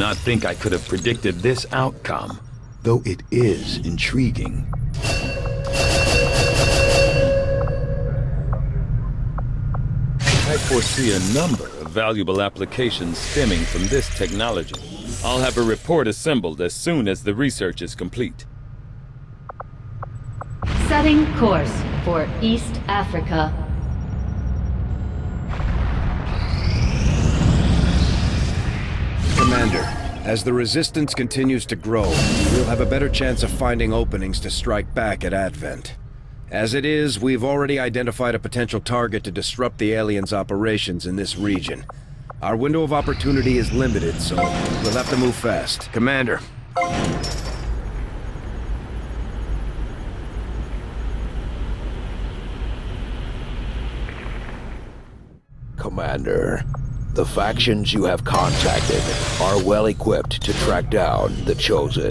not think I could have predicted this outcome, though it is intriguing. I foresee a number of valuable applications stemming from this technology. I'll have a report assembled as soon as the research is complete. Setting course for East Africa. Commander, as the resistance continues to grow, we'll have a better chance of finding openings to strike back at Advent. As it is, we've already identified a potential target to disrupt the aliens' operations in this region. Our window of opportunity is limited, so we'll have to move fast. Commander. Commander, the factions you have contacted are well equipped to track down the Chosen.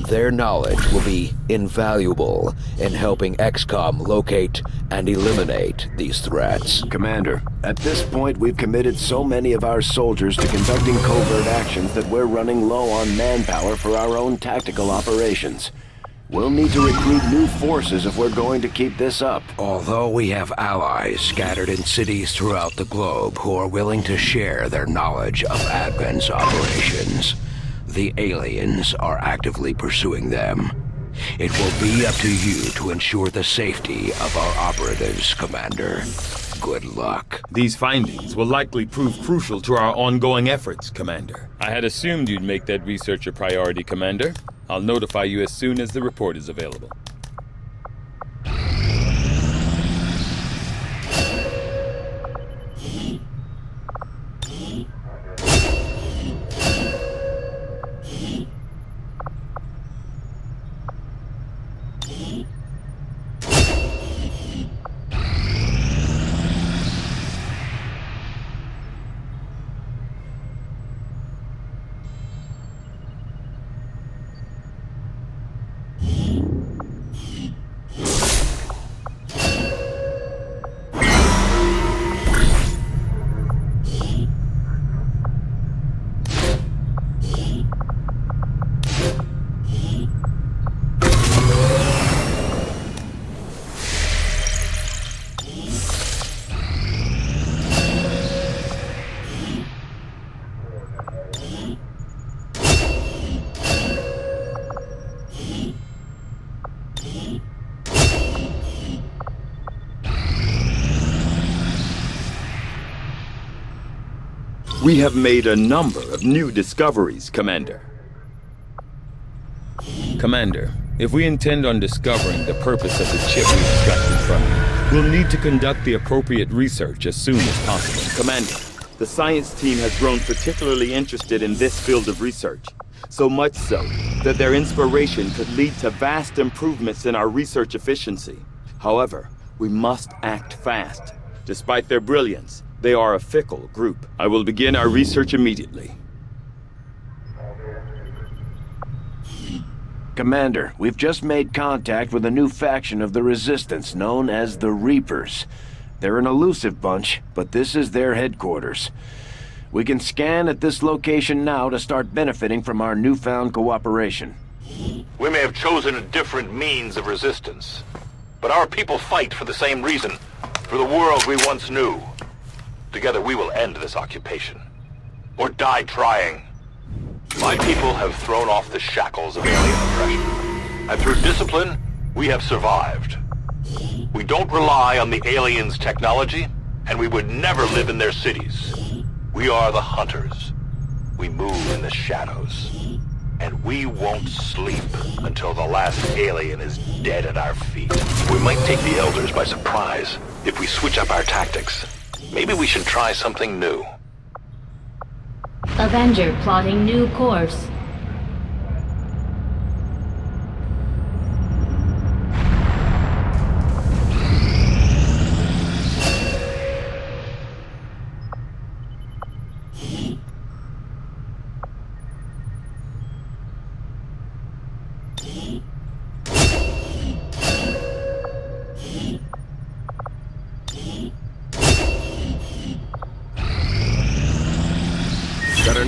Their knowledge will be invaluable in helping XCOM locate and eliminate these threats. Commander, at this point we've committed so many of our soldiers to conducting covert actions that we're running low on manpower for our own tactical operations. We'll need to recruit new forces if we're going to keep this up. Although we have allies scattered in cities throughout the globe who are willing to share their knowledge of Advent's operations, the aliens are actively pursuing them. It will be up to you to ensure the safety of our operatives, Commander. Good luck. These findings will likely prove crucial to our ongoing efforts, Commander. I had assumed you'd make that research a priority, Commander. I'll notify you as soon as the report is available. We have made a number of new discoveries, Commander. Commander, if we intend on discovering the purpose of the chip we extracted from you, we'll need to conduct the appropriate research as soon as possible. Commander, the science team has grown particularly interested in this field of research, so much so that their inspiration could lead to vast improvements in our research efficiency. However, we must act fast. Despite their brilliance, they are a fickle group. I will begin our research immediately. Commander, we've just made contact with a new faction of the Resistance known as the Reapers. They're an elusive bunch, but this is their headquarters. We can scan at this location now to start benefiting from our newfound cooperation. We may have chosen a different means of resistance, but our people fight for the same reason, for the world we once knew. Together we will end this occupation, or die trying. My people have thrown off the shackles of alien oppression, and through discipline, we have survived. We don't rely on the aliens' technology, and we would never live in their cities. We are the hunters. We move in the shadows, and we won't sleep until the last alien is dead at our feet. We might take the Elders by surprise if we switch up our tactics. Maybe we should try something new. Avenger plotting new course.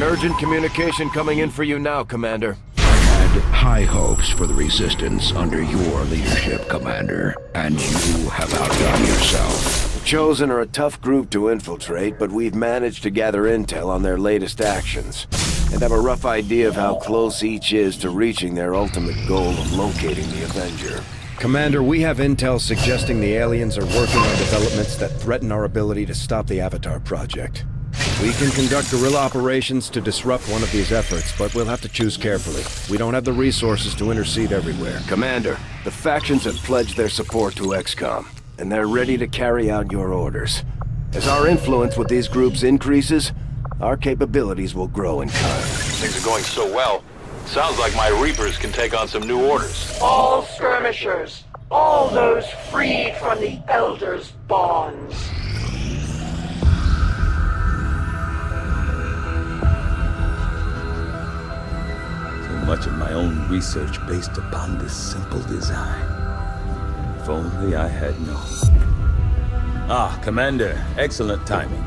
urgent communication coming in for you now, Commander. Had high hopes for the Resistance under your leadership, Commander, and you have outdone yourself. The Chosen are a tough group to infiltrate, but we've managed to gather intel on their latest actions, and have a rough idea of how close each is to reaching their ultimate goal of locating the Avenger. Commander, we have intel suggesting the aliens are working on developments that threaten our ability to stop the Avatar project. We can conduct guerrilla operations to disrupt one of these efforts, but we'll have to choose carefully. We don't have the resources to intercede everywhere. Commander, the factions have pledged their support to XCOM, and they're ready to carry out your orders. As our influence with these groups increases, our capabilities will grow in kind. Things are going so well. Sounds like my Reapers can take on some new orders. All skirmishers, all those freed from the Elder's bonds. So much of my own research based upon this simple design. If only I had known. Ah, Commander, excellent timing.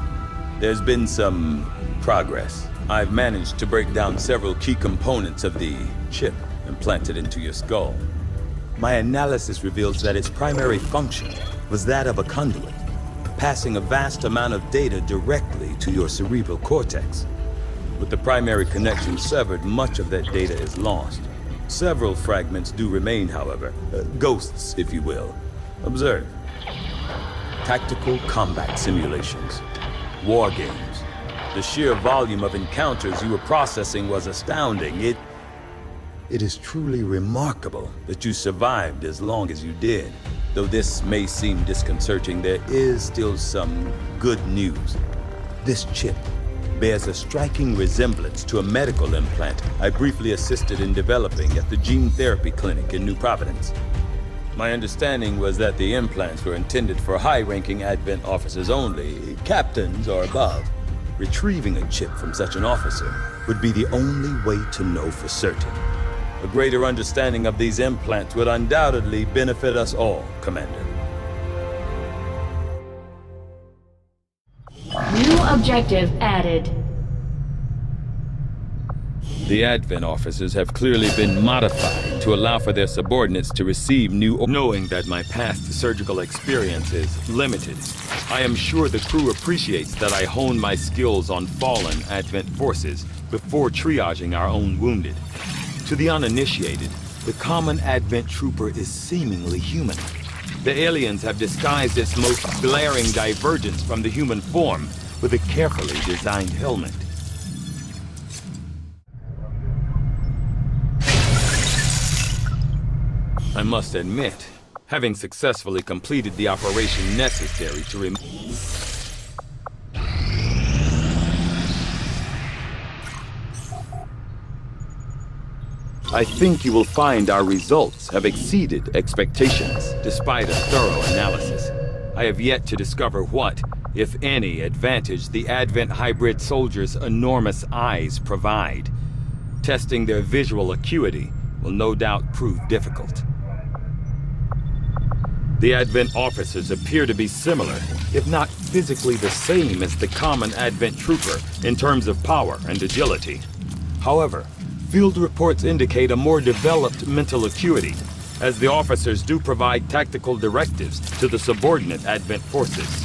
There's been some progress. I've managed to break down several key components of the chip implanted into your skull. My analysis reveals that its primary function was that of a conduit, passing a vast amount of data directly to your cerebral cortex. With the primary connection severed, much of that data is lost. Several fragments do remain, however. Ghosts, if you will. Observe. Tactical combat simulations. War games. The sheer volume of encounters you were processing was astounding. It is truly remarkable that you survived as long as you did. Though this may seem disconcerting, there is still some good news. This chip bears a striking resemblance to a medical implant I briefly assisted in developing at the gene therapy clinic in New Providence. My understanding was that the implants were intended for high-ranking Advent officers only, captains or above. Retrieving a chip from such an officer would be the only way to know for certain. A greater understanding of these implants would undoubtedly benefit us all, Commander. New objective added. The Advent officers have clearly been modified to allow for their subordinates to receive knowing that my past surgical experience is limited. I am sure the crew appreciates that I hone my skills on fallen Advent forces before triaging our own wounded. To the uninitiated, the common Advent trooper is seemingly human. The aliens have disguised its most glaring divergence from the human form with a carefully designed helmet. I must admit, having successfully completed the operation necessary to I think you will find our results have exceeded expectations, despite a thorough analysis. I have yet to discover what, if any, advantage the Advent hybrid soldiers' enormous eyes provide. Testing their visual acuity will no doubt prove difficult. The Advent officers appear to be similar, if not physically the same as the common Advent trooper in terms of power and agility. However, field reports indicate a more developed mental acuity, as the officers do provide tactical directives to the subordinate Advent forces.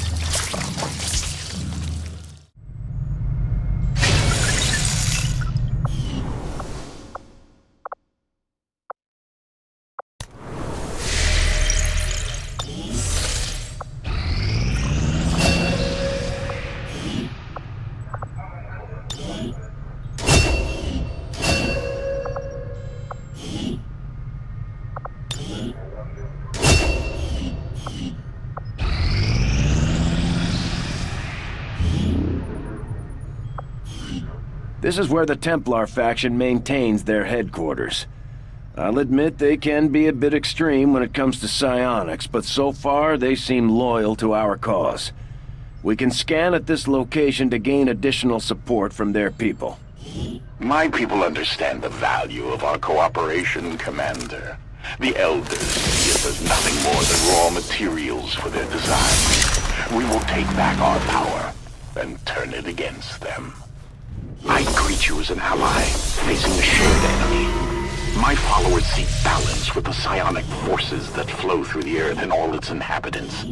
This is where the Templar faction maintains their headquarters. I'll admit they can be a bit extreme when it comes to psionics, but so far they seem loyal to our cause. We can scan at this location to gain additional support from their people. My people understand the value of our cooperation, Commander. The Elders see us as nothing more than raw materials for their design. We will take back our power and turn it against them. I greet you as an ally, facing a shared enemy. My followers seek balance with the psionic forces that flow through the Earth and all its inhabitants.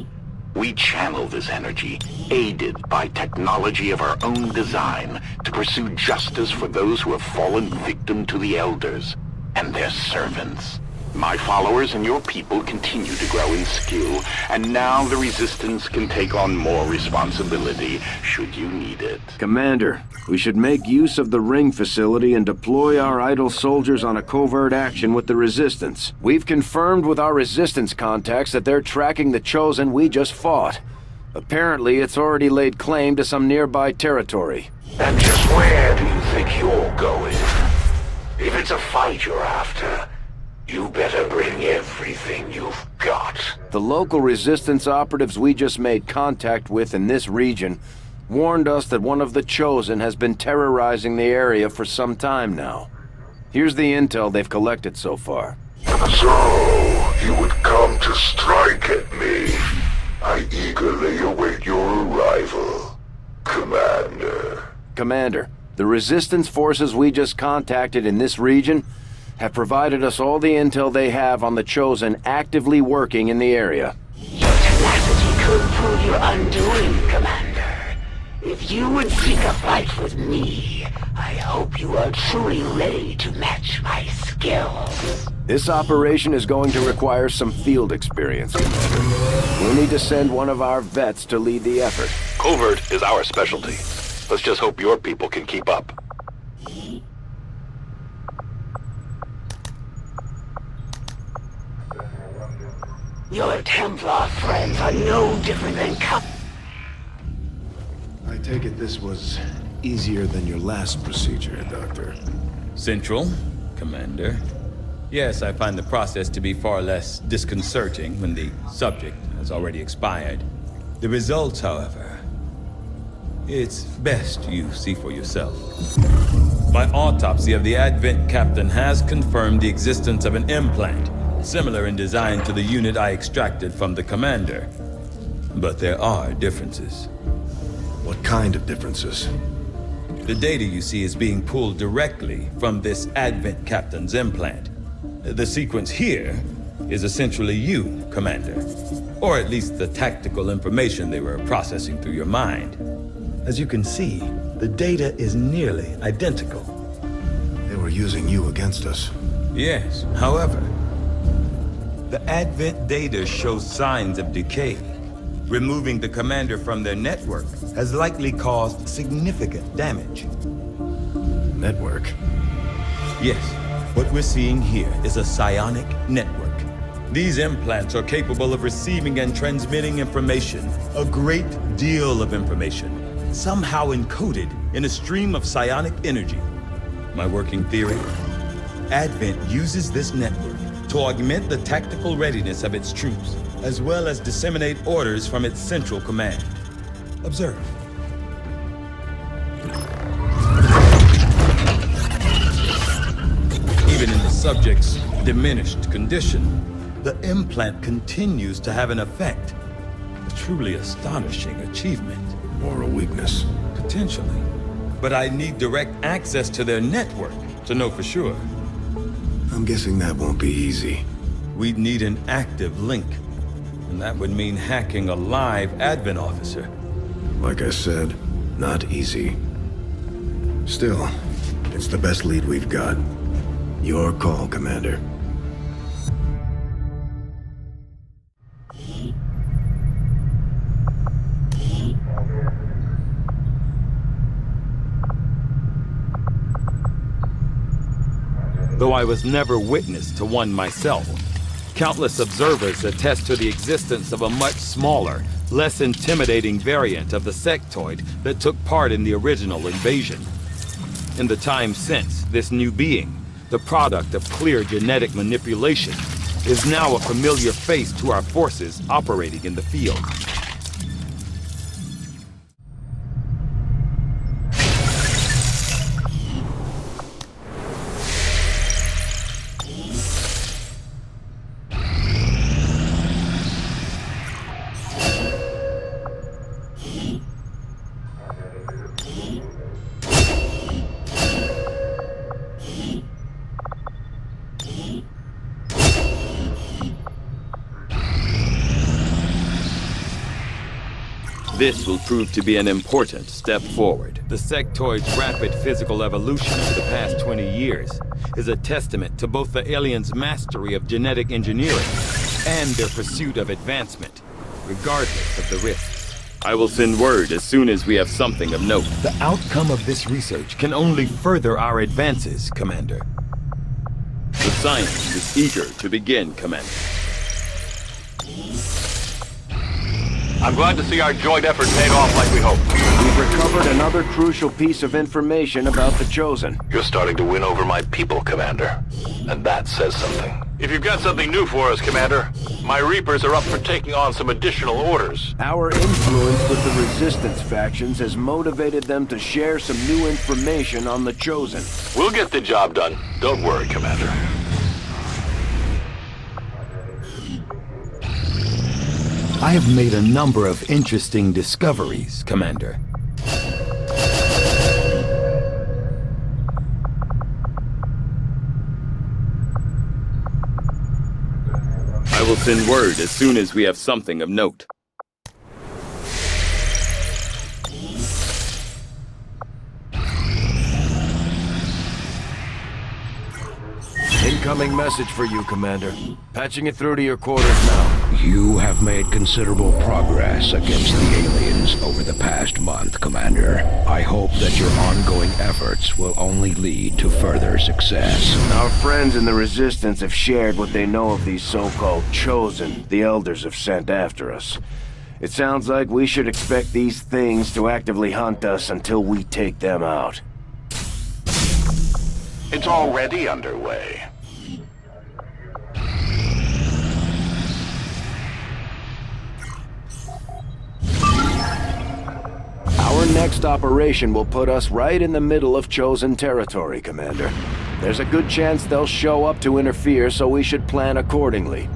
We channel this energy, aided by technology of our own design, to pursue justice for those who have fallen victim to the Elders and their servants. My followers and your people continue to grow in skill, and now the Resistance can take on more responsibility, should you need it. Commander, we should make use of the ring facility and deploy our idle soldiers on a covert action with the Resistance. We've confirmed with our Resistance contacts that they're tracking the Chosen we just fought. Apparently, it's already laid claim to some nearby territory. And just where do you think you're going? If it's a fight you're after, you better bring everything you've got. The local Resistance operatives we just made contact with in this region warned us that one of the Chosen has been terrorizing the area for some time now. Here's the intel they've collected so far. So, you would come to strike at me. I eagerly await your arrival, Commander. Commander, the Resistance forces we just contacted in this region have provided us all the intel they have on the Chosen actively working in the area. Your tenacity could prove your undoing, Commander. If you would seek a fight with me, I hope you are truly ready to match my skills. This operation is going to require some field experience, Commander. We'll need to send one of our vets to lead the effort. Covert is our specialty. Let's just hope your people can keep up. Your Templar friends are no different than I take it this was easier than your last procedure, Doctor. Central, Commander. Yes, I find the process to be far less disconcerting when the subject has already expired. The results, however, it's best you see for yourself. My autopsy of the Advent captain has confirmed the existence of an implant, similar in design to the unit I extracted from the commander. But there are differences. What kind of differences? The data you see is being pulled directly from this Advent captain's implant. The sequence here is essentially you, Commander. Or at least the tactical information they were processing through your mind. As you can see, the data is nearly identical. They were using you against us. Yes, however, the Advent data shows signs of decay. Removing the commander from their network has likely caused significant damage. Network? Yes, what we're seeing here is a psionic network. These implants are capable of receiving and transmitting information, a great deal of information, somehow encoded in a stream of psionic energy. My working theory? Advent uses this network to augment the tactical readiness of its troops, as well as disseminate orders from its central command. Observe. Even in the subject's diminished condition, the implant continues to have an effect. A truly astonishing achievement. Or a weakness? Potentially. But I need direct access to their network to know for sure. I'm guessing that won't be easy. We'd need an active link. And that would mean hacking a live Advent officer. Like I said, not easy. Still, it's the best lead we've got. Your call, Commander. Though I was never witness to one myself, countless observers attest to the existence of a much smaller, less intimidating variant of the sectoid that took part in the original invasion. In the time since, this new being, the product of clear genetic manipulation, is now a familiar face to our forces operating in the field. This will prove to be an important step forward. The sectoid's rapid physical evolution over the past 20 years is a testament to both the aliens' mastery of genetic engineering and their pursuit of advancement, regardless of the risks. I will send word as soon as we have something of note. The outcome of this research can only further our advances, Commander. The science is eager to begin, Commander. I'm glad to see our joint effort paid off like we hoped. We've recovered another crucial piece of information about the Chosen. You're starting to win over my people, Commander. And that says something. If you've got something new for us, Commander, my Reapers are up for taking on some additional orders. Our influence with the Resistance factions has motivated them to share some new information on the Chosen. We'll get the job done. Don't worry, Commander. I have made a number of interesting discoveries, Commander. I will send word as soon as we have something of note. Incoming message for you, Commander. Patching it through to your quarters now. You have made considerable progress against the aliens over the past month, Commander. I hope that your ongoing efforts will only lead to further success. Our friends in the Resistance have shared what they know of these so-called Chosen the Elders have sent after us. It sounds like we should expect these things to actively hunt us until we take them out. It's already underway. Our next operation will put us right in the middle of Chosen territory, Commander. There's a good chance they'll show up to interfere, so we should plan accordingly.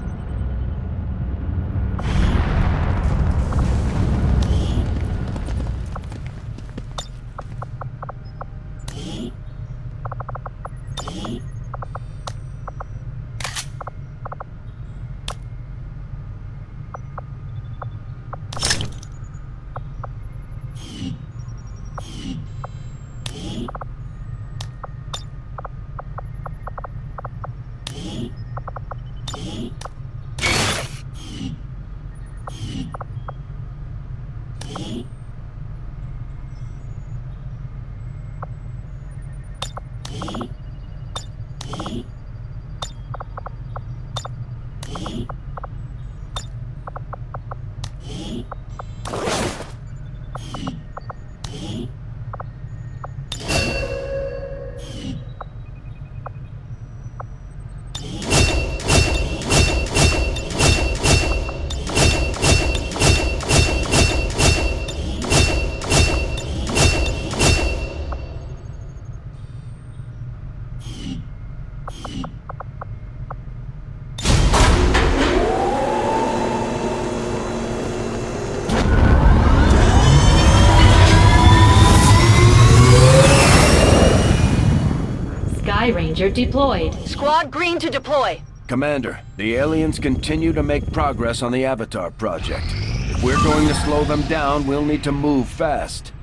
Ranger deployed. Squad green to deploy. Commander, the aliens continue to make progress on the Avatar project. If we're going to slow them down, we'll need to move fast.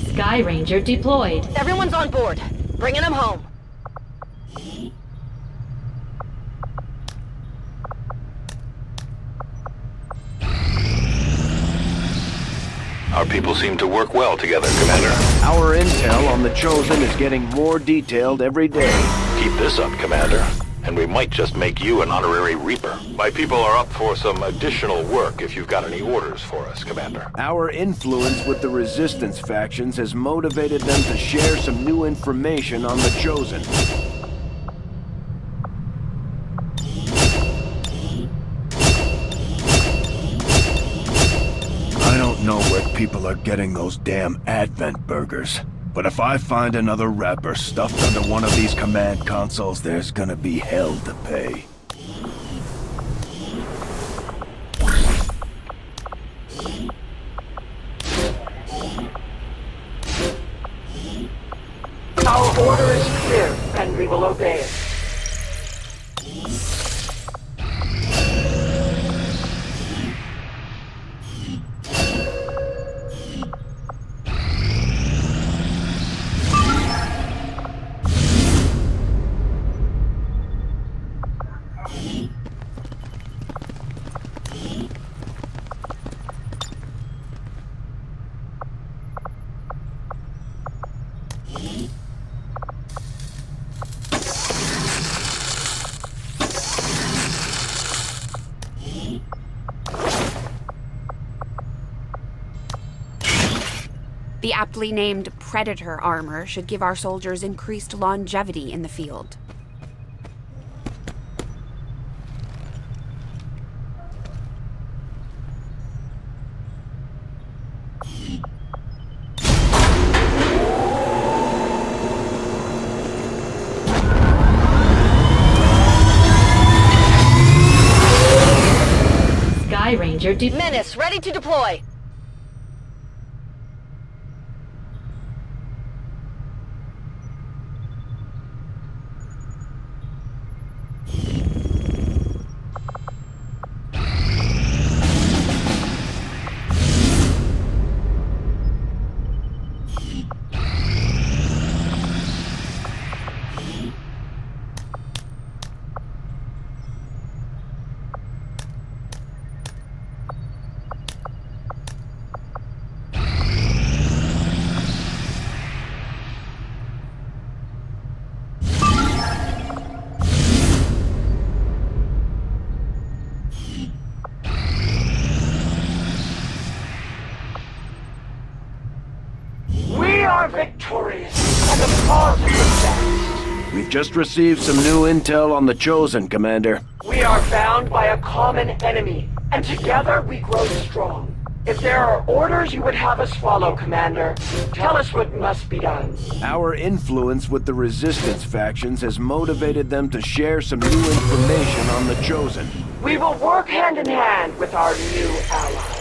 Sky Ranger deployed. Everyone's on board. Bringing them home. Our people seem to work well together, Commander. Our intel on the Chosen is getting more detailed every day. Keep this up, Commander, and we might just make you an honorary Reaper. My people are up for some additional work if you've got any orders for us, Commander. Our influence with the Resistance factions has motivated them to share some new information on the Chosen. I don't know where people are getting those damn Advent burgers, but if I find another wrapper stuffed under one of these command consoles, there's gonna be hell to pay. Our order is clear, and We will obey it. The aptly named Predator armor should give our soldiers increased longevity in the field. Sky Ranger Menace, ready to deploy. We are victorious, and the cause is the We've just received some new intel on the Chosen, Commander. We are bound by a common enemy, and together we grow strong. If there are orders you would have us follow, Commander, tell us what must be done. Our influence with the Resistance factions has motivated them to share some new information on the Chosen. We will work hand in hand with our new allies.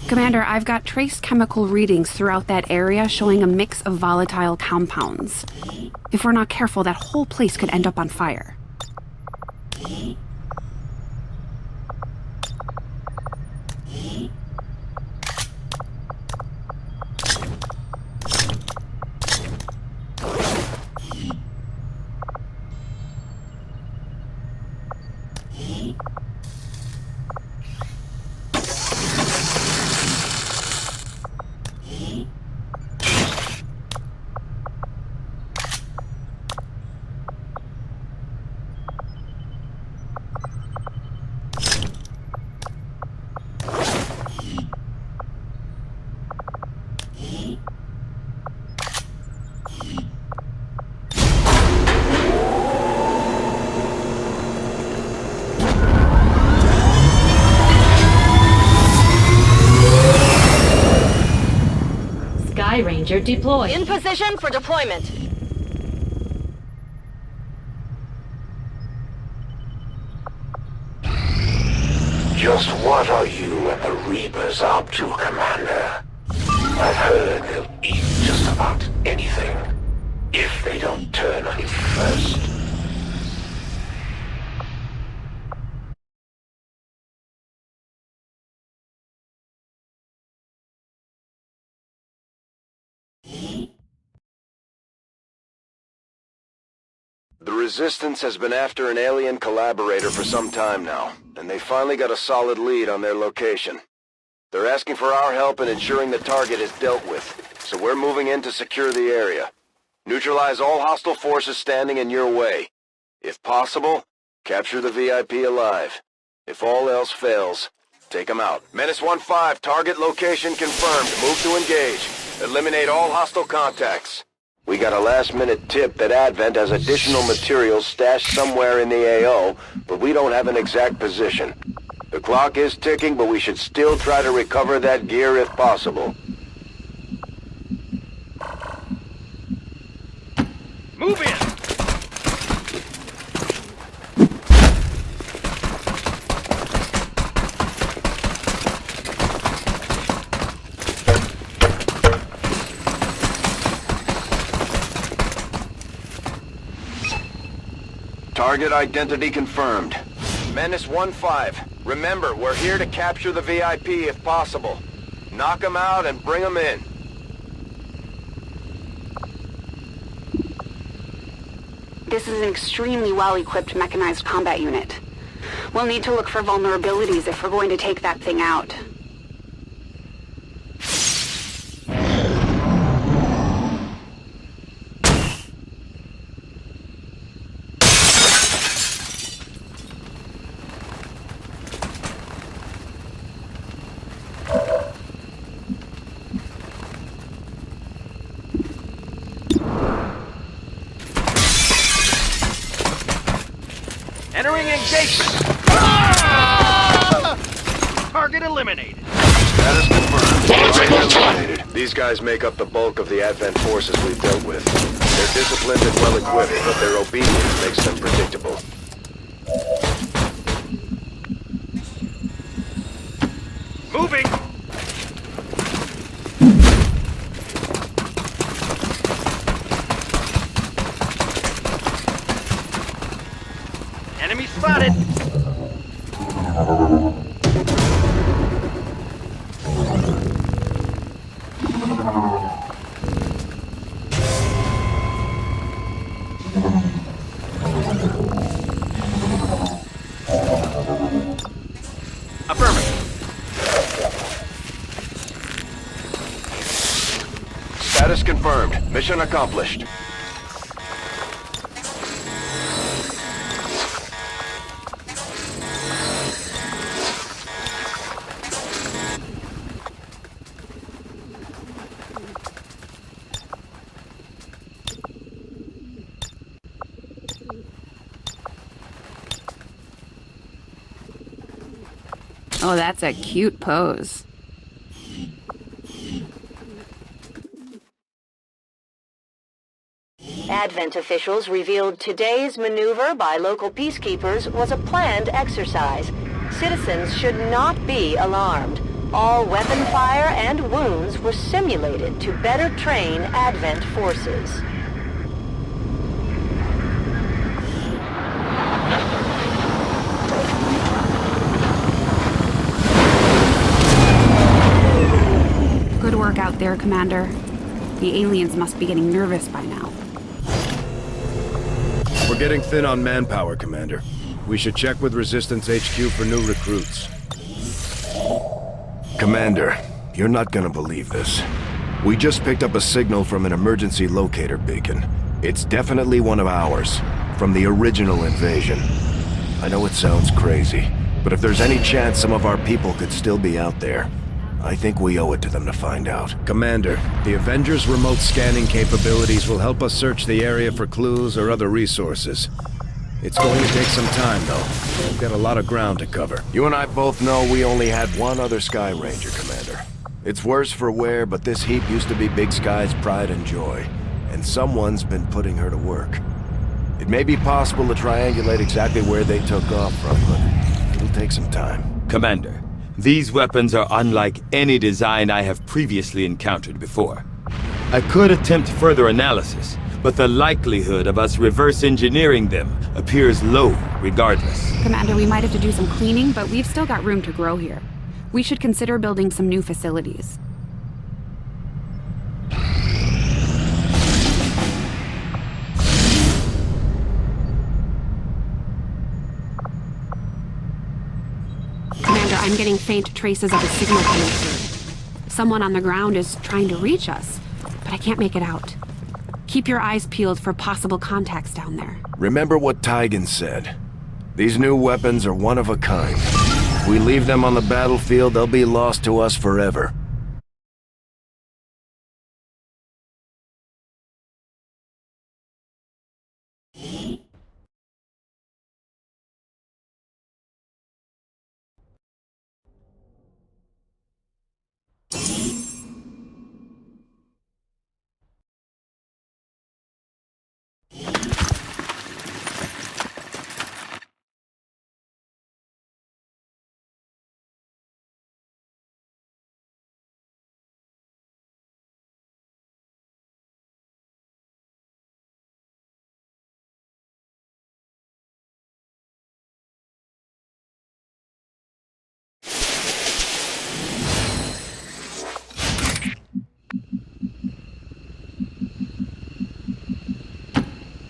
Commander, I've got trace chemical readings throughout that area showing a mix of volatile compounds. If we're not careful, that whole place could end up on fire. Sky Ranger deployed. In position for deployment. Just what are you and the Reapers up to, Commander? I've heard they'll eat just about anything, if they don't turn on you first. The Resistance has been after an alien collaborator for some time now, and they finally got a solid lead on their location. They're asking for our help in ensuring the target is dealt with, so we're moving in to secure the area. Neutralize all hostile forces standing in your way. If possible, capture the VIP alive. If all else fails, take them out. Menace 1-5, target location confirmed. Move to engage. Eliminate all hostile contacts. We got a last-minute tip that Advent has additional materials stashed somewhere in the AO, but we don't have an exact position. The clock is ticking, but we should still try to recover that gear if possible. Move in! Target identity confirmed. Menace 1-5. Remember, we're here to capture the VIP if possible. Knock them out and bring them in. This is an extremely well-equipped mechanized combat unit. We'll need to look for vulnerabilities if we're going to take that thing out. Entering engagement! Target eliminated. Status confirmed. Target eliminated. These guys make up the bulk of the Advent forces we've dealt with. They're disciplined and well-equipped, but their obedience makes them predictable. Moving! Enemy spotted! Affirmative. Status confirmed. Mission accomplished. Oh, that's a cute pose. Advent officials revealed today's maneuver by local peacekeepers was a planned exercise. Citizens should not be alarmed. All weapon fire and wounds were simulated to better train Advent forces. Good work out there, Commander. The aliens must be getting nervous by now. We're getting thin on manpower, Commander. We should check with Resistance HQ for new recruits. Commander, you're not gonna believe this. We just picked up a signal from an emergency locator beacon. It's definitely one of ours, from the original invasion. I know it sounds crazy, but if there's any chance some of our people could still be out there, I think we owe it to them to find out. Commander, the Avengers' remote scanning capabilities will help us search the area for clues or other resources. It's going to take some time, though. We've got a lot of ground to cover. You and I both know we only had one other Sky Ranger, Commander. It's worse for wear, but this heap used to be Big Sky's pride and joy, and someone's been putting her to work. It may be possible to triangulate exactly where they took off from, but it'll take some time. Commander, these weapons are unlike any design I have previously encountered before. I could attempt further analysis, but the likelihood of us reverse engineering them appears low regardless. Commander, we might have to do some cleaning, but we've still got room to grow here. We should consider building some new facilities. Commander, I'm getting faint traces of a signal coming through. Someone on the ground is trying to reach us, but I can't make it out. Keep your eyes peeled for possible contacts down there. Remember what Tygan said. These new weapons are one of a kind. If we leave them on the battlefield, they'll be lost to us forever.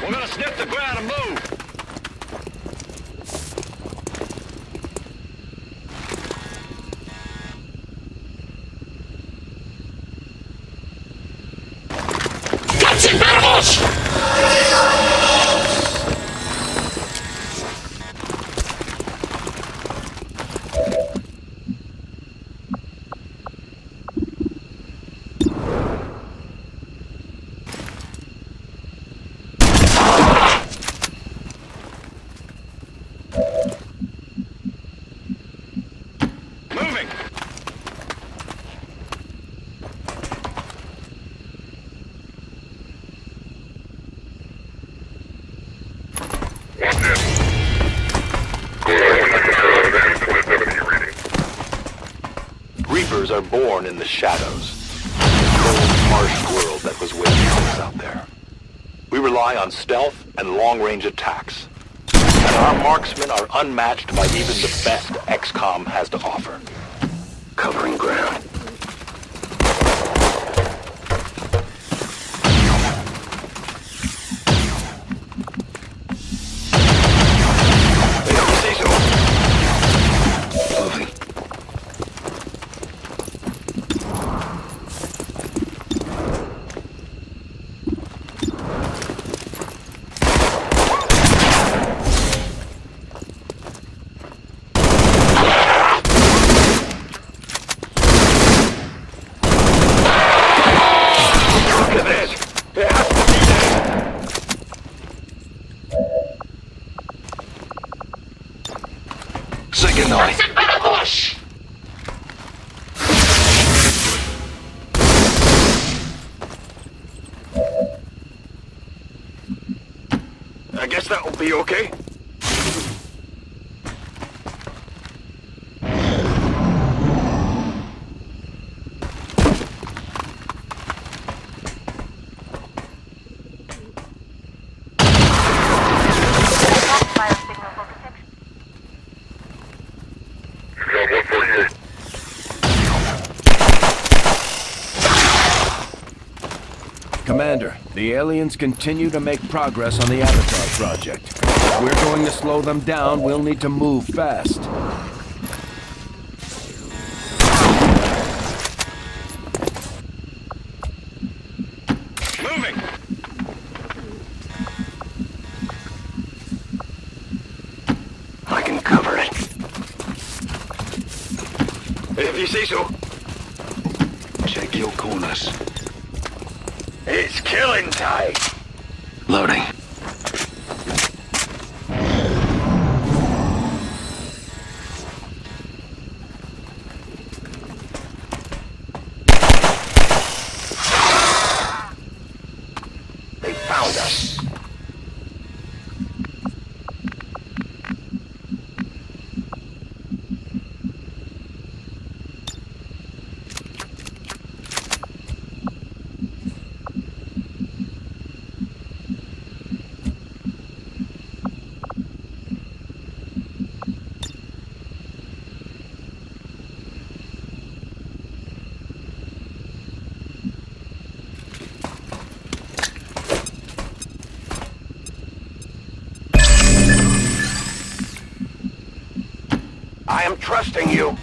We're gonna sniff the ground and move. Reapers are born in the shadows. The cold, harsh world that was waiting for us out there. We rely on stealth and long-range attacks. And our marksmen are unmatched by even the best XCOM has to offer. Covering ground. I guess that will be okay. Commander, the aliens continue to make progress on the Avatar project. If we're going to slow them down, we'll need to move fast. Moving! I can cover it. If you say so. Check your corners. It's killing time. Loading. They found us. I am trusting you.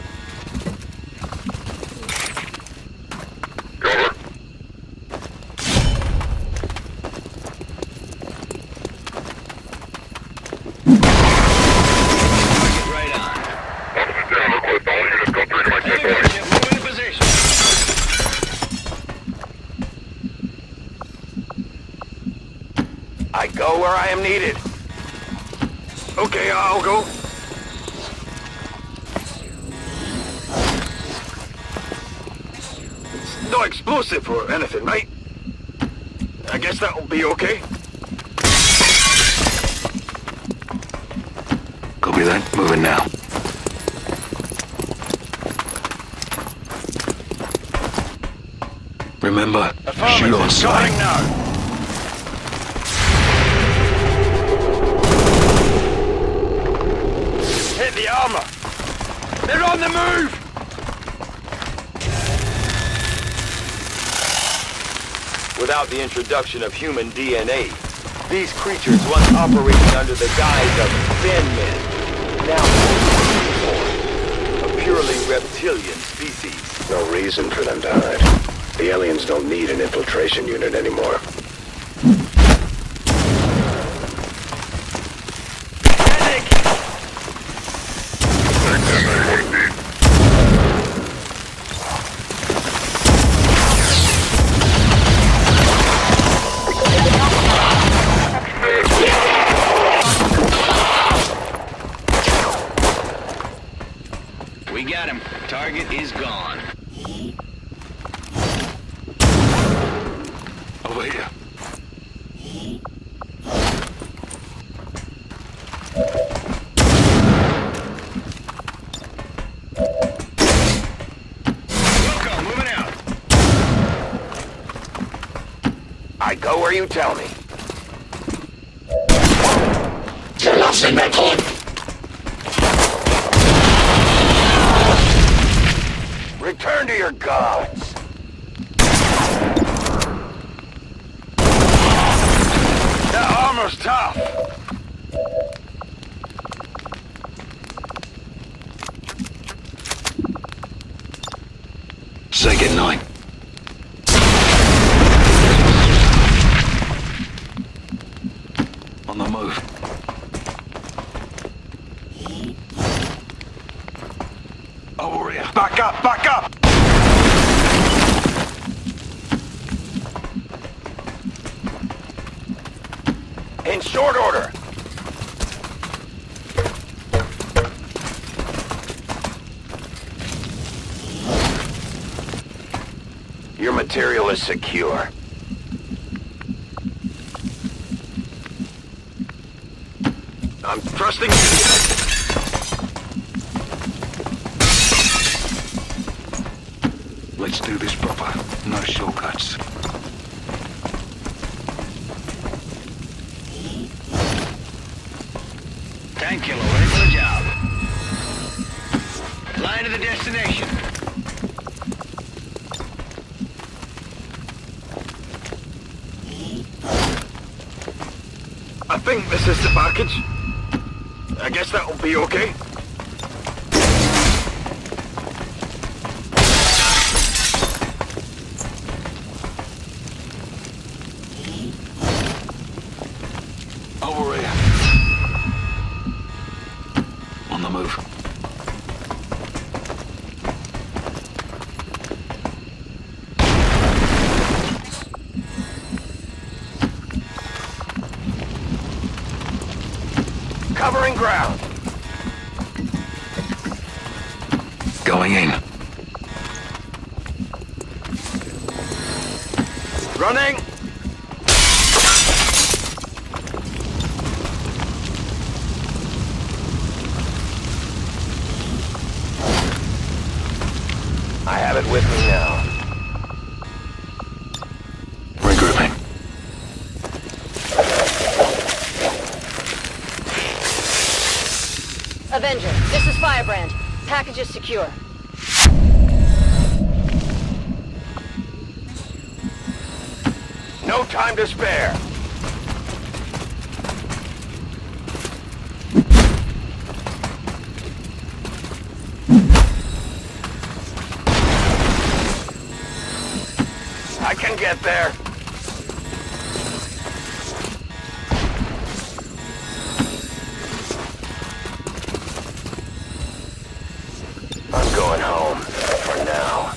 Right on. Move into position. I go where I am needed. Okay, I'll go. No explosive or anything, right? I guess that'll be okay. Copy that. Moving now. Remember, shoot on sight. Now. Hit the armor. They're on the move. Without the introduction of human DNA, These creatures once operated under the guise of thin men, now a purely reptilian species. No reason for them to hide. The aliens don't need an infiltration unit anymore. We got him. Target is gone. Over here. Wilco, moving out. I go where you tell me. Return to your gods. That armor's tough. Say goodnight. On the move. Over here. Back up, back up! In short order. Your material is secure. I'm trusting you. Let's do this proper. No shortcuts. Tank killer, ready for the job. Flying to the destination. I think this is the package. I guess that'll be okay. Over here. On the move. Covering ground. Going in. Running. I have it with me now. Regrouping. Avenger, this is Firebrand. Package is secure. No time to spare. I can get there. I'm going home, for now.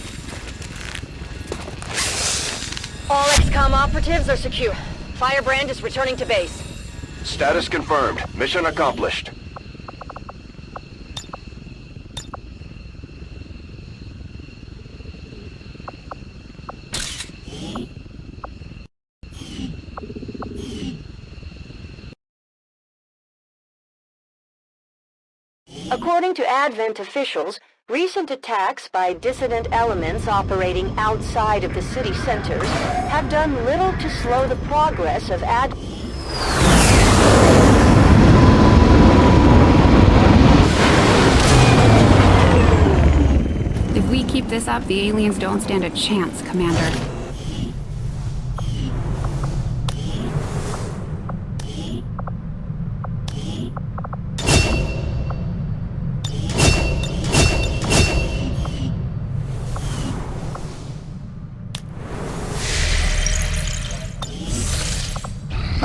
All XCOM operatives are secure. Firebrand is returning to base. Status confirmed. Mission accomplished. According to Advent officials, recent attacks by dissident elements operating outside of the city centers have done little to slow the progress of If we keep this up, the aliens don't stand a chance, Commander.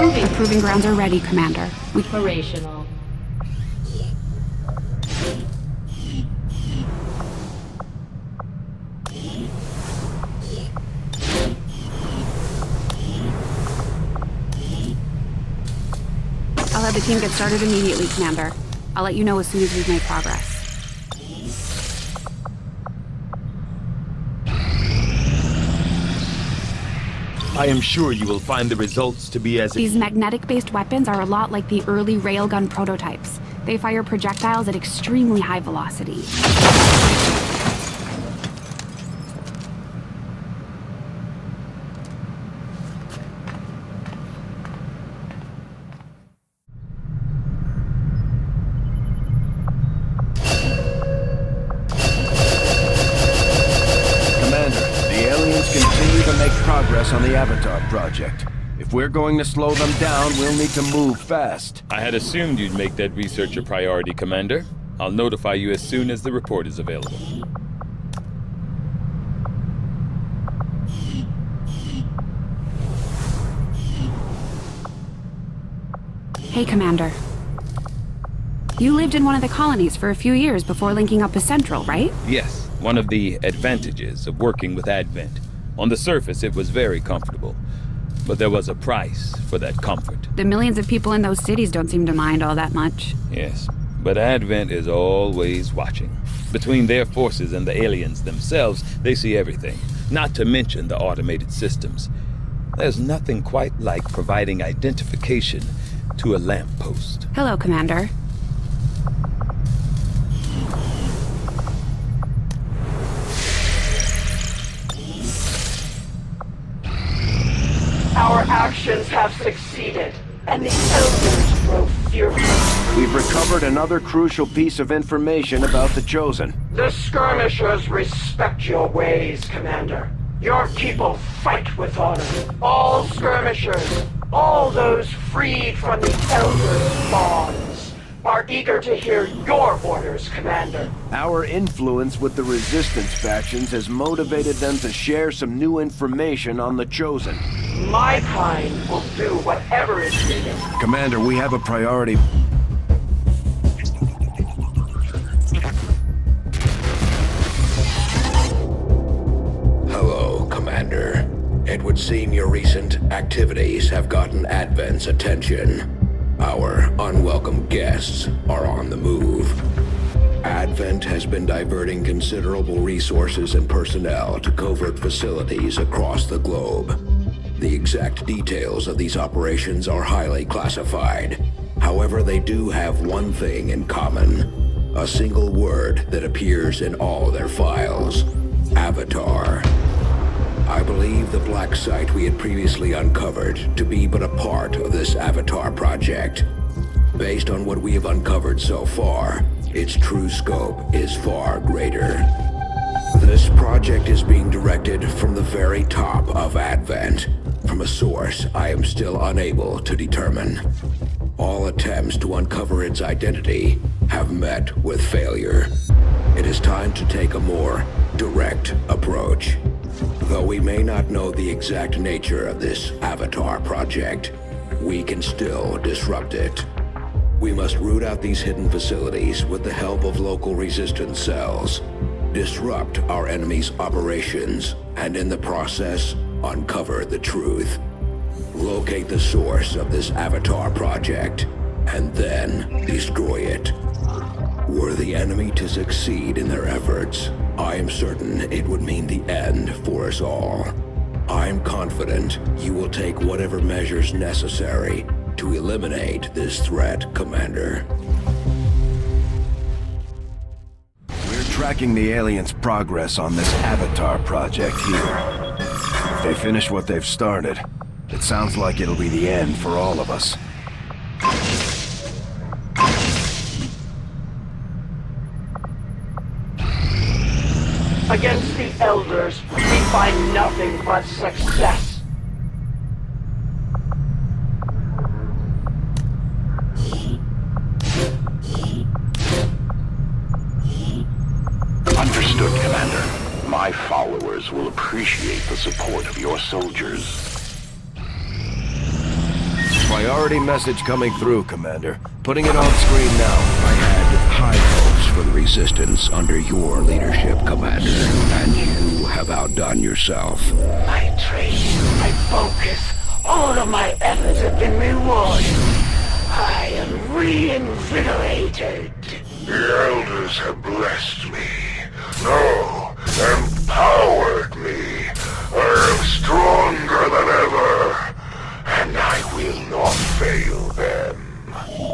Moving. Proving grounds are ready, Commander. Operational. I'll have the team get started immediately, Commander. I'll let you know as soon as we've made progress. I am sure you will find the results to be as... These magnetic-based weapons are a lot like the early railgun prototypes. They fire projectiles at extremely high velocity. Continue to make progress on the Avatar project. If we're going to slow them down, we'll need to move fast. I had assumed you'd make that research a priority, Commander. I'll notify you as soon as the report is available. Hey, Commander. You lived in one of the colonies for a few years before linking up with Central, right? Yes, one of the advantages of working with Advent. On the surface, it was very comfortable. But there was a price for that comfort. The millions of people in those cities don't seem to mind all that much. Yes, but Advent is always watching. Between their forces and the aliens themselves, they see everything. Not to mention the automated systems. There's nothing quite like providing identification to a lamppost. Hello, Commander. Our actions have succeeded, and the Elders grow furious. We've recovered another crucial piece of information about the Chosen. The skirmishers respect your ways, Commander. Your people fight with honor. All skirmishers, all those freed from the Elders' bonds, are eager to hear your orders, Commander. Our influence with the Resistance factions has motivated them to share some new information on the Chosen. My kind will do whatever is needed. Commander, we have a priority. Hello, Commander. It would seem your recent activities have gotten Advent's attention. Our unwelcome guests are on the move. Advent has been diverting considerable resources and personnel to covert facilities across the globe. The exact details of these operations are highly classified. However, they do have one thing in common. A single word that appears in all their files. Avatar. I believe the black site we had previously uncovered to be but a part of this Avatar project. Based on what we have uncovered so far, its true scope is far greater. This project is being directed from the very top of Advent, from a source I am still unable to determine. All attempts to uncover its identity have met with failure. It is time to take a more direct approach. Though we may not know the exact nature of this Avatar project, we can still disrupt it. We must root out these hidden facilities with the help of local resistance cells, disrupt our enemy's operations, and in the process, uncover the truth. Locate the source of this Avatar project, and then destroy it. Were the enemy to succeed in their efforts, I am certain it would mean the end for us all. I'm confident you will take whatever measures necessary to eliminate this threat, Commander. We're tracking the aliens' progress on this Avatar project here. If they finish what they've started, it sounds like it'll be the end for all of us. Against the Elders, we find nothing but success. Understood, Commander. My followers will appreciate the support of your soldiers. Priority message coming through, Commander. Putting it on screen now. I had high hopes for the Resistance under your leadership, Commander, and you have outdone yourself. My training, my focus, all of my efforts have been rewarded. I am reinvigorated. The Elders have blessed me. No, empowered me. I am stronger than ever. And I will not fail them.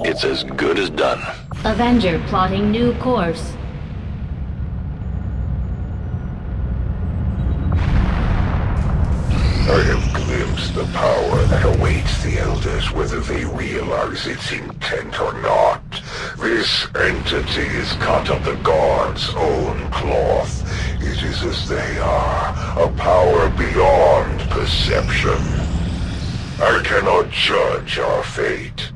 It's as good as done. Avenger plotting new course. I have glimpsed the power that awaits the Elders, whether they realize its intent or not. This entity is cut of the God's own cloth. It is as they are, a power beyond perception. I cannot judge our fate,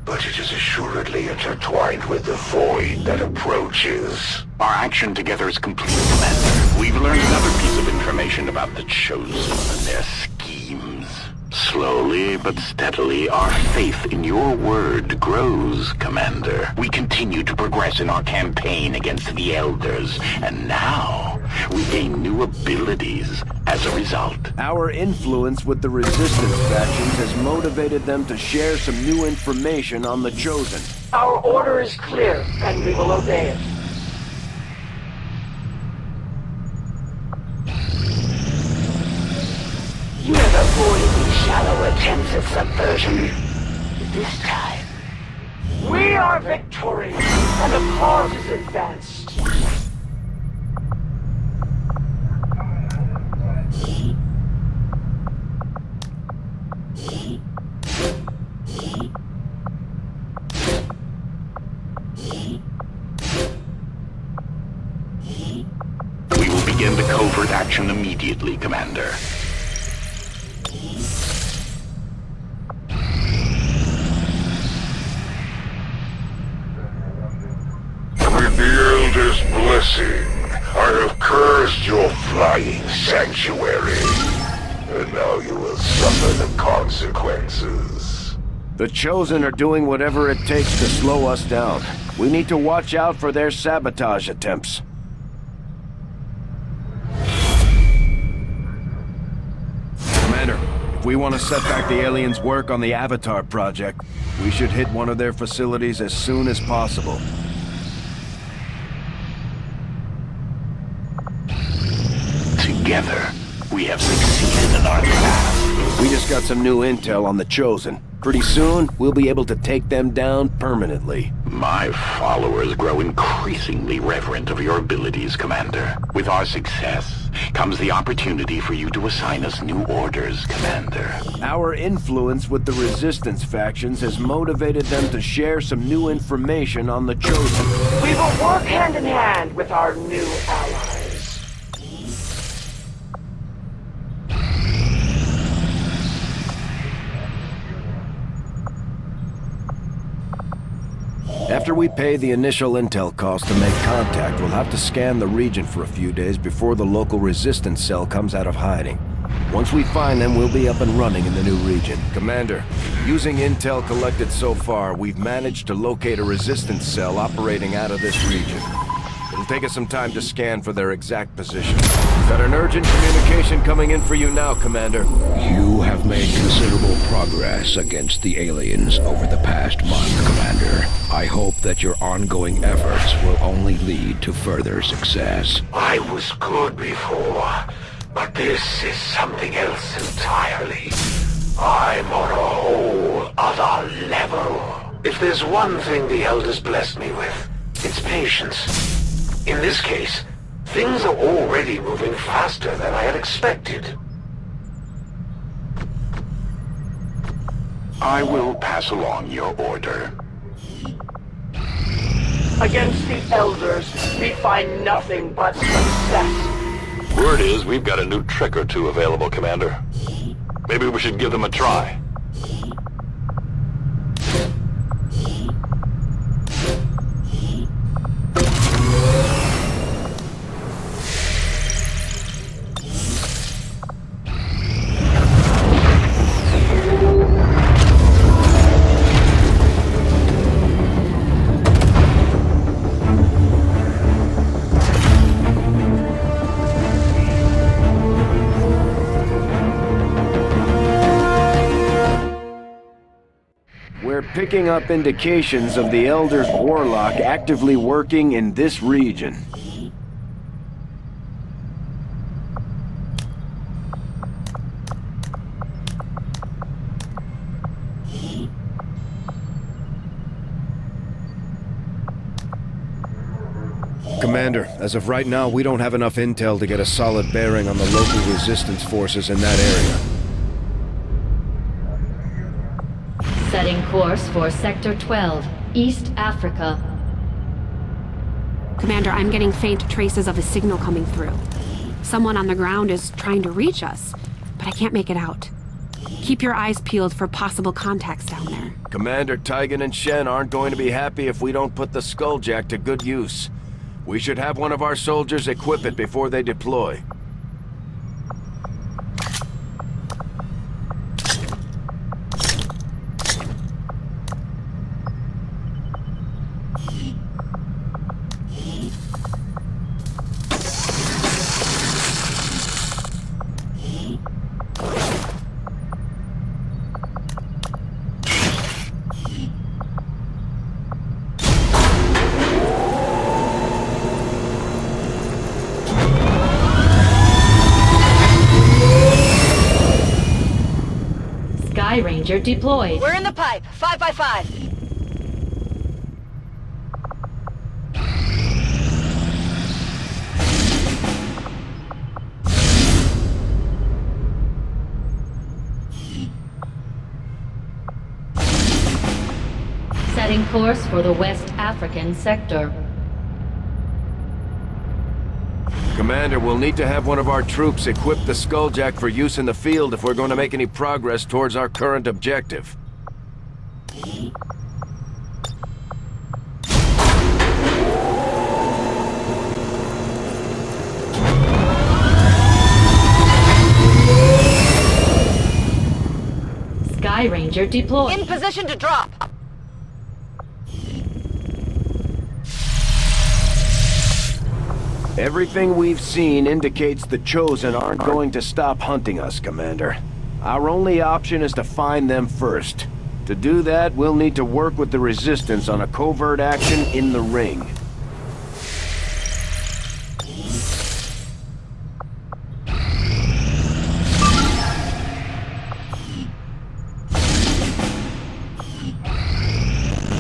but it is assuredly intertwined with the void that approaches. Our action together is complete, Commander. We've learned another piece of information about the Chosen and their schemes. Slowly but steadily, our faith in your word grows, Commander. We continue to progress in our campaign against the Elders, and now we gain new abilities as a result. Our influence with the Resistance factions has motivated them to share some new information on the Chosen. Our order is clear, and we will obey it. You have avoided these shallow attempts at subversion. This time, we are victorious, and the cause is advanced. We will begin the covert action immediately, Commander. With the Elder's blessing, I have cursed your flying sanctuary. And now you will suffer the consequences. The Chosen are doing whatever it takes to slow us down. We need to watch out for their sabotage attempts. Commander, if we want to set back the aliens' work on the Avatar project, we should hit one of their facilities as soon as possible. Together, we have succeeded in our task. We just got some new intel on the Chosen. Pretty soon, we'll be able to take them down permanently. My followers grow increasingly reverent of your abilities, Commander. With our success comes the opportunity for you to assign us new orders, Commander. Our influence with the Resistance factions has motivated them to share some new information on the Chosen. We will work hand in hand with our new allies. After we pay the initial intel cost to make contact, we'll have to scan the region for a few days before the local Resistance cell comes out of hiding. Once we find them, we'll be up and running in the new region. Commander, using intel collected so far, we've managed to locate a Resistance cell operating out of this region. It'll take us some time to scan for their exact position. Got an urgent communication coming in for you now, Commander. You have made considerable progress against the aliens over the past month, Commander. I hope that your ongoing efforts will only lead to further success. I was good before, but this is something else entirely. I'm on a whole other level. If there's one thing the Elders blessed me with, it's patience. In this case, things are already moving faster than I had expected. I will pass along your order. Against the Elders, we find nothing but success. Word is we've got a new trick or two available, Commander. Maybe we should give them a try. We're picking up indications of the Elder's warlock actively working in this region. Commander, as of right now, we don't have enough intel to get a solid bearing on the local resistance forces in that area. Setting course for Sector 12, East Africa. Commander, I'm getting faint traces of a signal coming through. Someone on the ground is trying to reach us, but I can't make it out. Keep your eyes peeled for possible contacts down there. Commander, Taigen and Shen aren't going to be happy if we don't put the Skulljack to good use. We should have one of our soldiers equip it before they deploy. Sky Ranger deployed. We're in the pipe. 5x5. Setting course for the West African sector. Commander, we'll need to have one of our troops equip the Skulljack for use in the field if we're going to make any progress towards our current objective. Sky Ranger deployed. In position to drop. Everything we've seen indicates the Chosen aren't going to stop hunting us, Commander. Our only option is to find them first. To do that, we'll need to work with the Resistance on a covert action in the ring.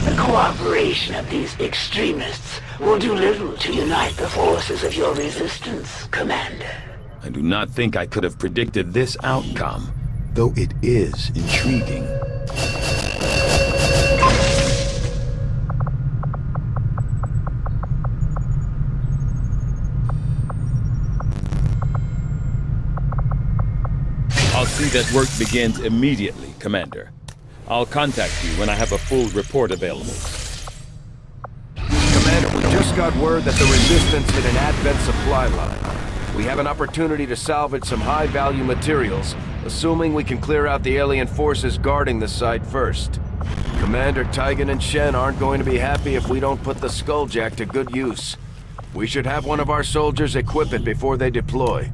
The cooperation of these extremists will do little to unite the forces of your resistance, Commander. I do not think I could have predicted this outcome, though it is intriguing. I'll see that work begins immediately, Commander. I'll contact you when I have a full report available. Commander, we just got word that the Resistance hit an Advent supply line. We have an opportunity to salvage some high-value materials, assuming we can clear out the alien forces guarding the site first. Commander, Taigen and Shen aren't going to be happy if we don't put the Skulljack to good use. We should have one of our soldiers equip it before they deploy.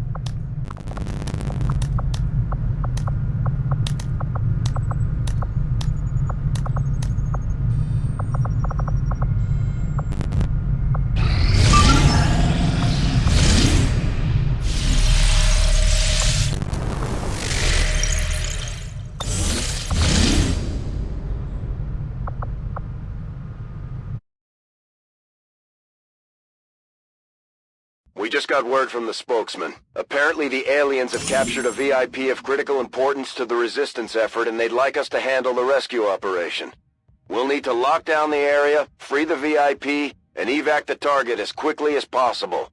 We just got word from the spokesman. Apparently the aliens have captured a VIP of critical importance to the resistance effort, and they'd like us to handle the rescue operation. We'll need to lock down the area, free the VIP, and evac the target as quickly as possible.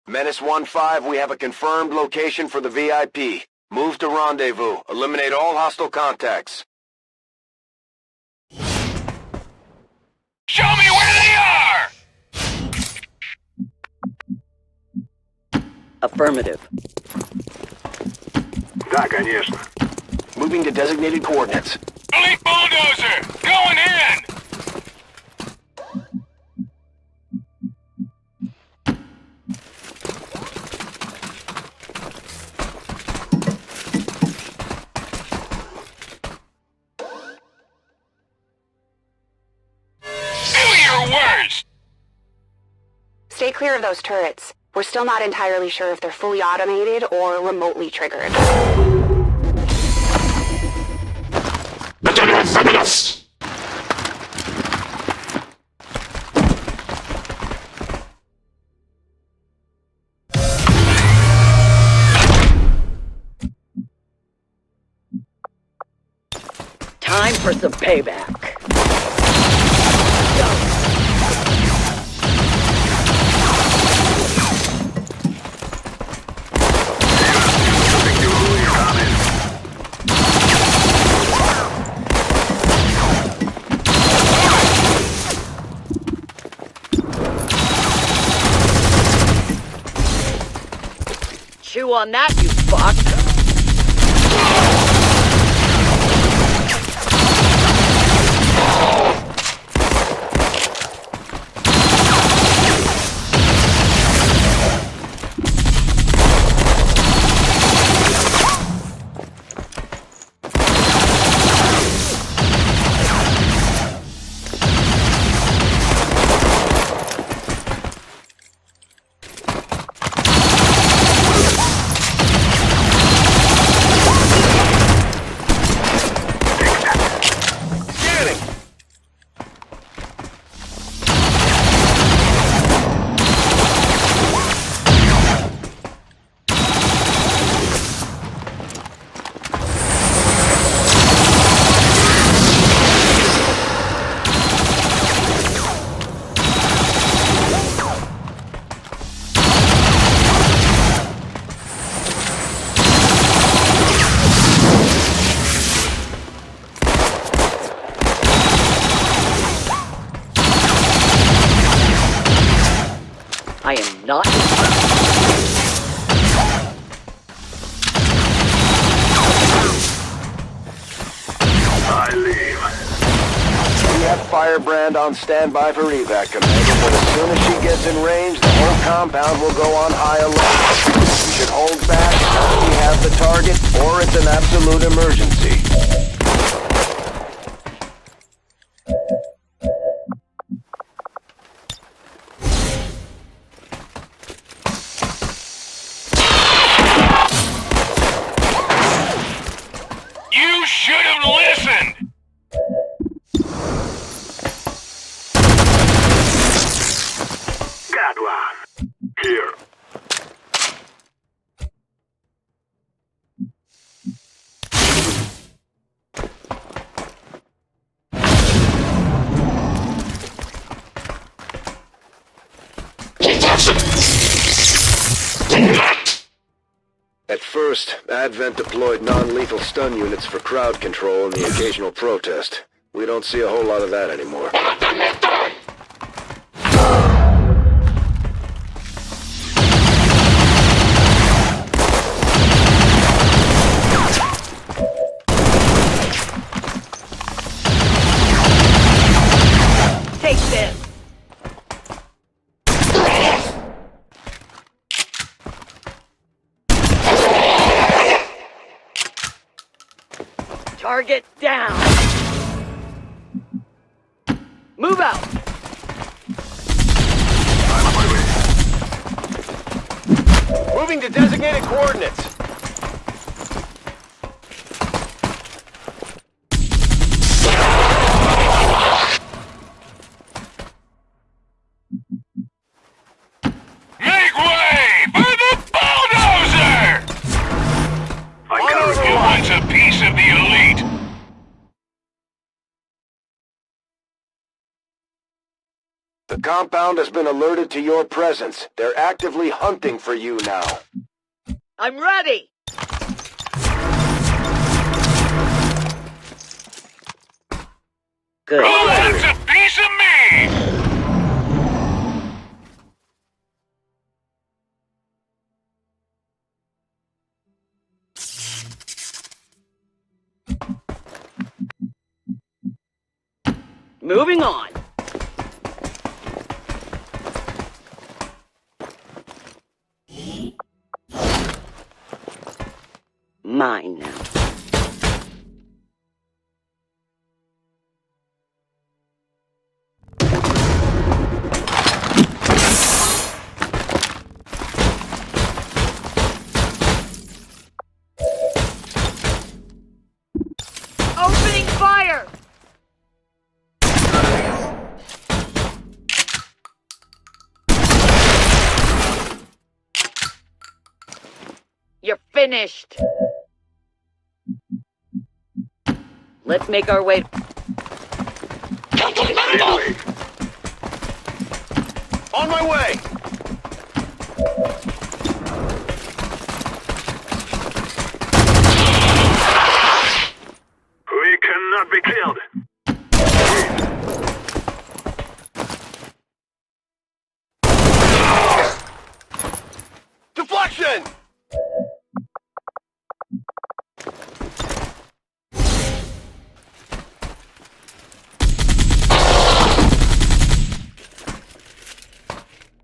Menace 1-5, we have a confirmed location for the VIP. Move to rendezvous. Eliminate all hostile contacts. Show me where they are! Affirmative. Да, конечно. Moving to designated coordinates. Elite bulldozer! Going in! clear of those turrets. We're still not entirely sure if they're fully automated or remotely triggered. Time for some payback. Chew on that, you fuck! I am not I leave. We have Firebrand on standby for evac, Commander, but as soon as she gets in range, the whole compound will go on high alert. We should hold back until we have the target, or it's an absolute emergency. You should have listened! Got one. Here. At first, Advent deployed non-lethal stun units for crowd control and the occasional protest. We don't see a whole lot of that anymore. take this. Target down. Move out. I'm on my way. Moving to designated coordinates. Make way for the bulldozer! Who wants a piece of the elite? The compound has been alerted to your presence. They're actively hunting for you now. I'm ready. Good. Who wants a piece of me? Moving on. Mine now. finished. Let's make our way. On my way! We cannot be killed. Deflection!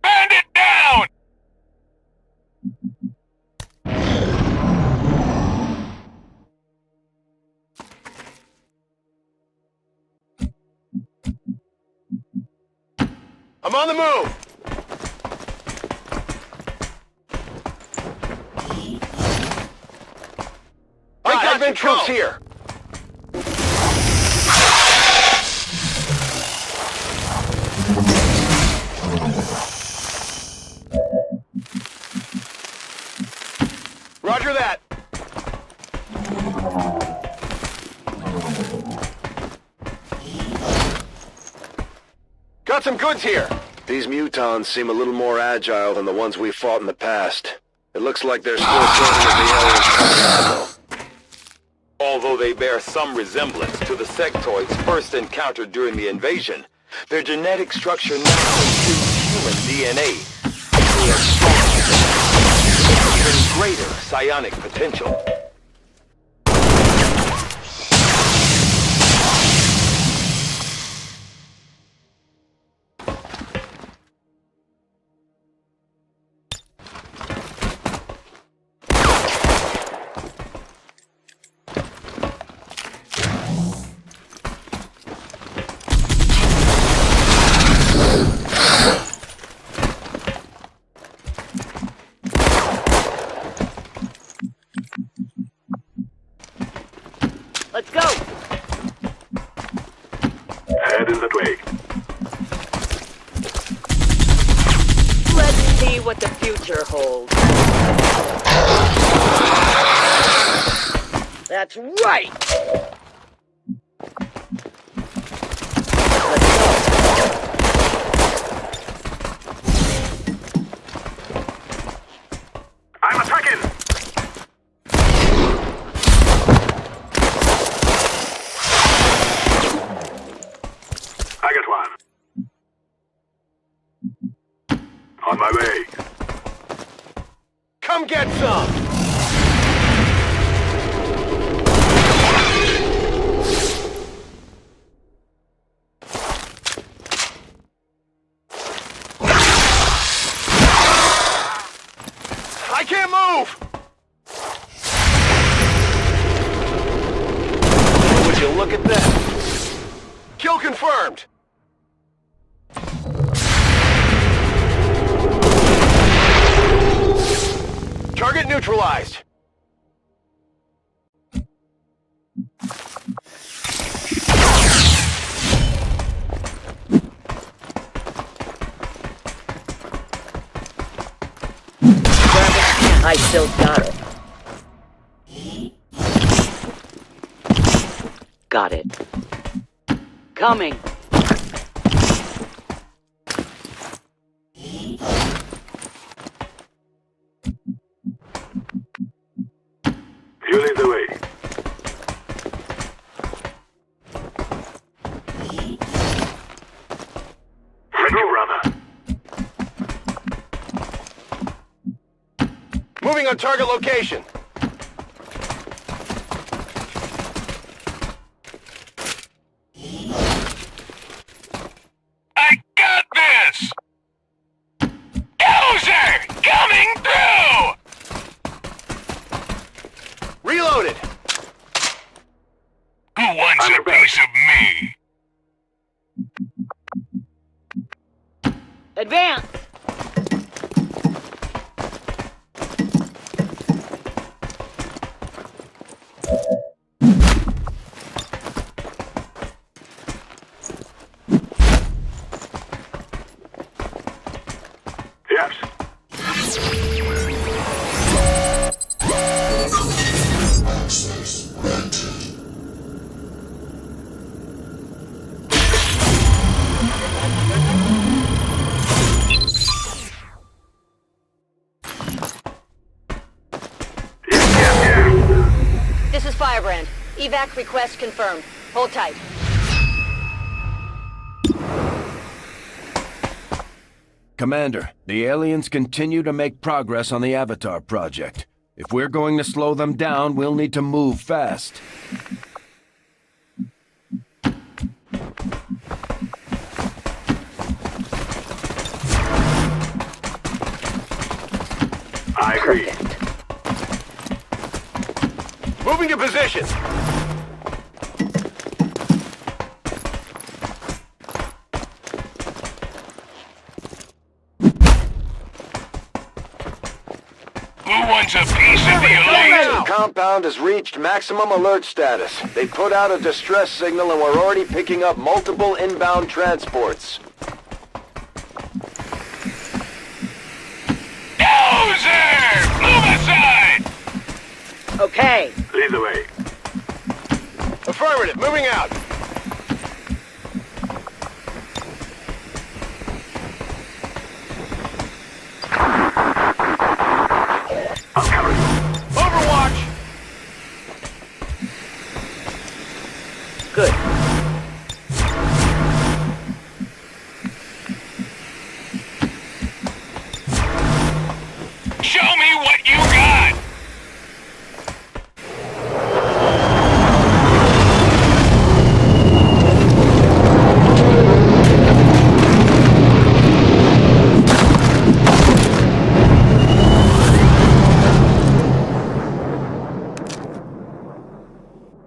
Bandit down! I'm on the move! Advent troops here! Roger that! Got some goods here! These mutons seem a little more agile than the ones we fought in the past. It looks like they're still serving as the aliens. Although they bear some resemblance to the sectoids first encountered during the invasion, their genetic structure now includes human DNA. They are strong, even greater psionic potential. Let's go! Head in that way. Let's see what the future holds. That's right! Let's go. I'm attacking! I got one. On my way. Come get some! I can't move! Would you look at that? Kill confirmed! Target neutralized! I still got it. Got it. Coming. You lead the way. Thank you, brother. Moving on target location. I got this! Dozer! Coming through! Reloaded! Who wants a piece of me? Advance! Yes. Firebrand. Evac request confirmed. Hold tight. Commander, the aliens continue to make progress on the Avatar project. If we're going to slow them down, we'll need to move fast. I agree. Moving to position. Who wants a piece of the elite? Compound has reached maximum alert status. They put out a distress signal and we're already picking up multiple inbound transports. Dozer! Move aside! Okay. Lead the way. Affirmative. Moving out. I'll cover you. Overwatch. Good. Show me what you got!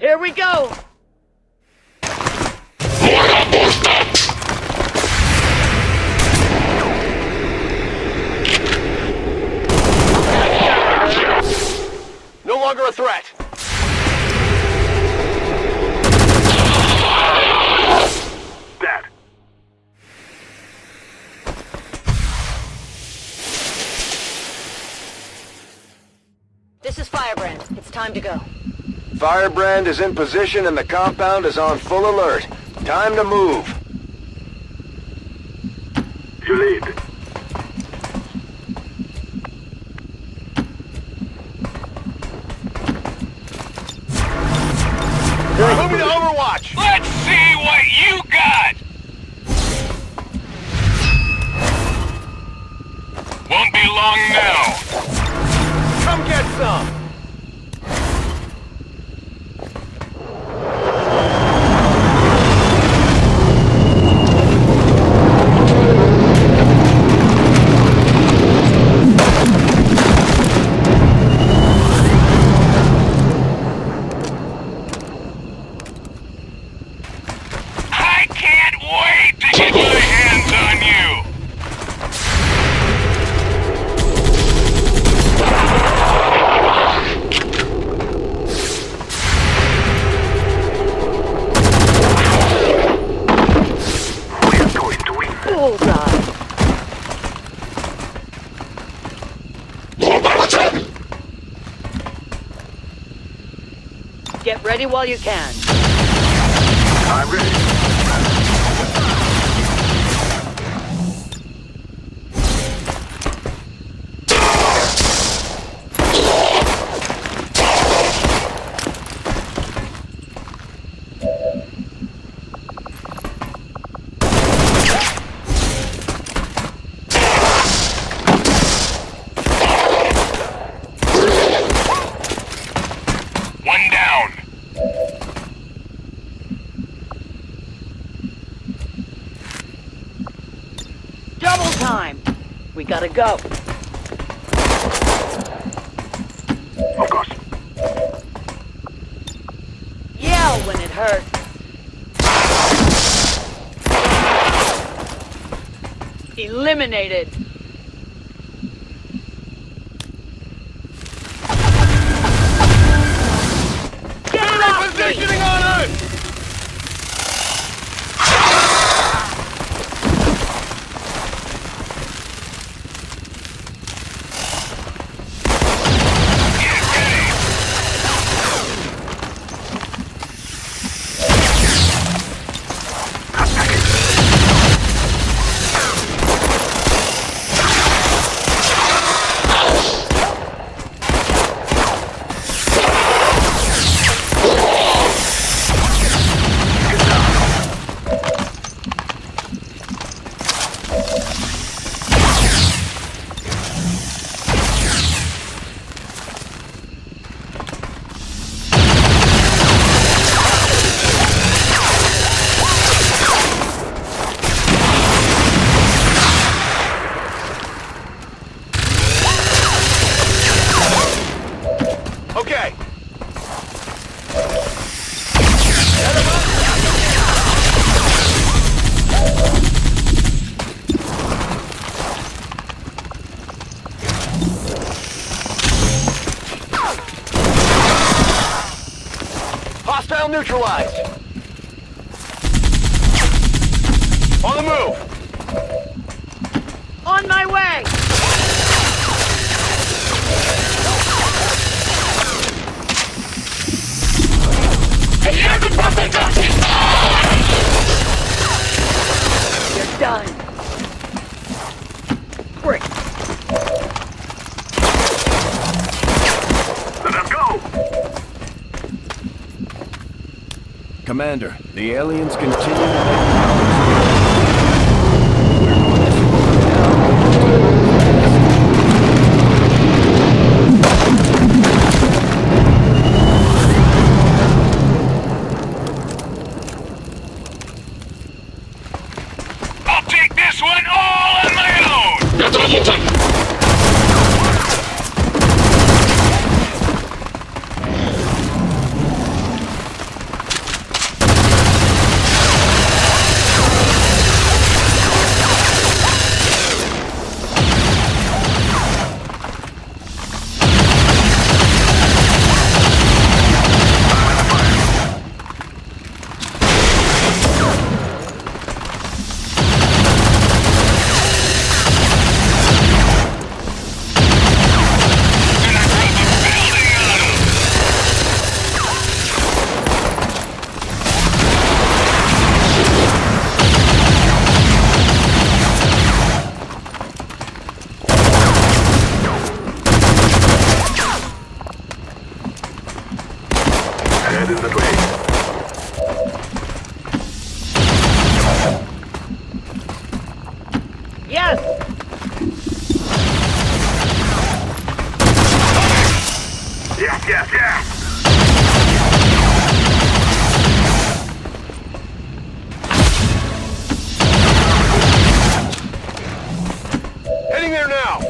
Here we go! No longer a threat. Dad. This is Firebrand. It's time to go. Firebrand is in position and the compound is on full alert. Time to move. You lead. Moving to Overwatch. Let's see what you got! Won't be long now. Come get some. I can't wait to get my hands on you! We're going to win. Bullseye. Get ready while you can. I'm ready. One down. Double time. We gotta go. Of course. Yell when it hurts. Eliminated. Get off me! Positioning on us. Hostile neutralized. On the move. On my way! You're done. Great. Let them go! Commander, the aliens continue to make progress. I'll take this one all on my own! Head in the way. Yes! Yeah. Heading there now.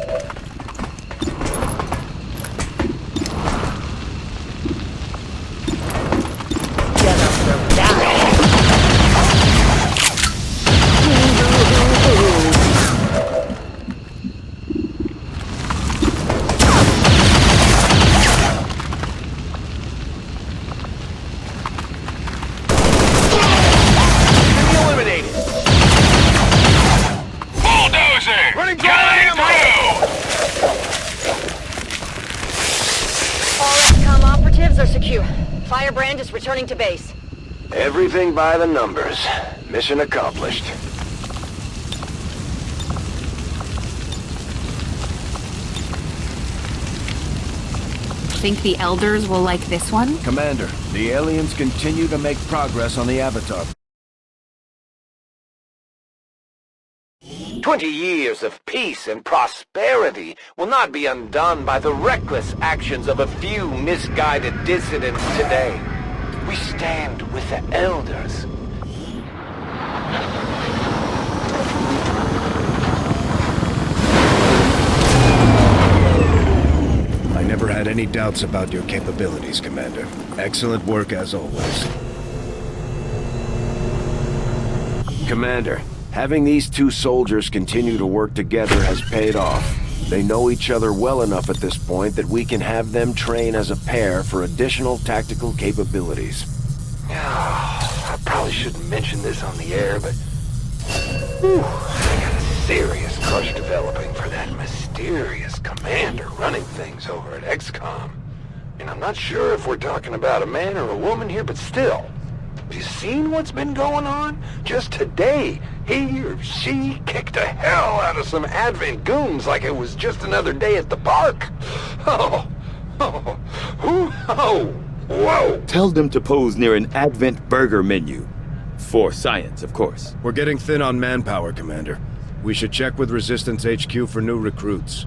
Get up from down. Enemy eliminated. Bulldozer! Running Coming through! All XCOM operatives are secure. Firebrand is returning to base. Everything by the numbers. Mission accomplished. Think the Elders will like this one? Commander, the aliens continue to make progress on the Avatar. 20 years of peace and prosperity will not be undone by the reckless actions of a few misguided dissidents today. We stand with the Elders. I never had any doubts about your capabilities, Commander. Excellent work as always. Commander, having these two soldiers continue to work together has paid off. They know each other well enough at this point that we can have them train as a pair for additional tactical capabilities. I probably shouldn't mention this on the air, but I got a serious crush developing for that mysterious commander running things over at XCOM. And I'm not sure if we're talking about a man or a woman here, but still. Have you seen what's been going on? Just today, he or she kicked the hell out of some Advent goons like it was just another day at the park. Whoa! Tell them to pose near an Advent burger menu. For science, of course. We're getting thin on manpower, Commander. We should check with Resistance HQ for new recruits.